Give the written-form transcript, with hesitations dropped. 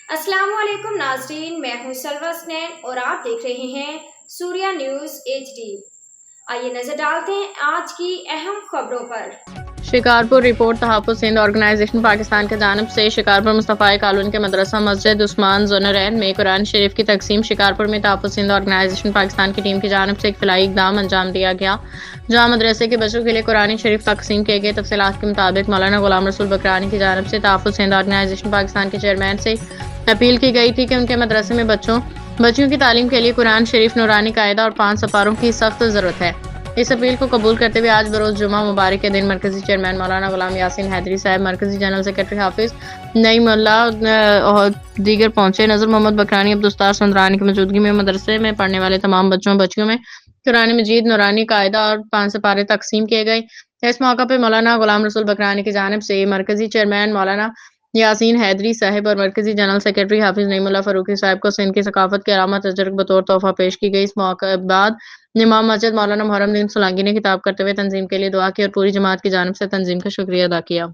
अस्सलाम वालेकुम नाजरीन, मैं हूं सलवा स्नैन और आप देख रहे हैं सूर्या न्यूज़ HD। आइए नजर डालते हैं आज की अहम खबरों पर। शिकारपुर रिपोर्ट तहफ़्फ़ुज़ सिंध ऑर्गेनाइजेशन पाकिस्तान की जानिब से शिकारपुर मुस्तफ़ा कॉलोनी के मदरसा मस्जिद उस्मान ज़ोनरैन में कुरान शरीफ की तकसीम। शिकारपुर में तहफ़्फ़ुज़ सिंध ऑर्गेनाइजेशन पाकिस्तान की टीम की जानिब से एक फ़िलाई इक़दाम अंजाम दिया गया, जहाँ मदरसे के बच्चों के लिए कुरान शरीफ तकसीम किए गए। तफ़सीलात के मुताबिक मौलाना गुलाम रसूल बकरानी की जानिब से तहफ़्फ़ुज़ सिंध ऑर्गेनाइजेशन पाकिस्तान के चेयरमैन से अपील की गई थी कि उनके मदरसे में बच्चियों की तालीम के लिए कुरान शरीफ नूरानी कायदा और 5 सपारों की सख्त ज़रूरत है। इस अपील को कबूल करते हुए आज बरोज़ जुमा मुबारक के दिन मरकज़ी चेयरमैन मौलाना गुलाम यासीन हैदरी साहब, मरकज़ी जनरल सेक्रेटरी हाफिज़ नईमुल्लाह और दीगर पहुंचे। नज़र मोहम्मद बकरानी अब्दुस्तार सुंदरानी की मौजूदगी में मदरसे में पढ़ने वाले तमाम बच्चियों में कुरान मजीद नूरानी कायदा और 5 सपारे तकसीम किए गए। इस मौका पर मौलाना गुलाम रसूल बकरानी की जानिब से मरकज़ी चेयरमैन मौलाना यासीन हैदरी साहब और मरकज़ी जनरल सेक्रेटरी हाफिज़ नईमुल्लाह फ़ारूकी साहब को सिंध की सकाफ़त की अलामत अजरक बतौर तोहफ़ा पेश की गई। इस मौके बाद इमाम मस्जिद मौलाना मुहर्रम दीन सोलंकी ने खिताब करते हुए तंजीम के लिए दुआ की और पूरी जमात की जानिब से तंजीम का शुक्रिया अदा किया।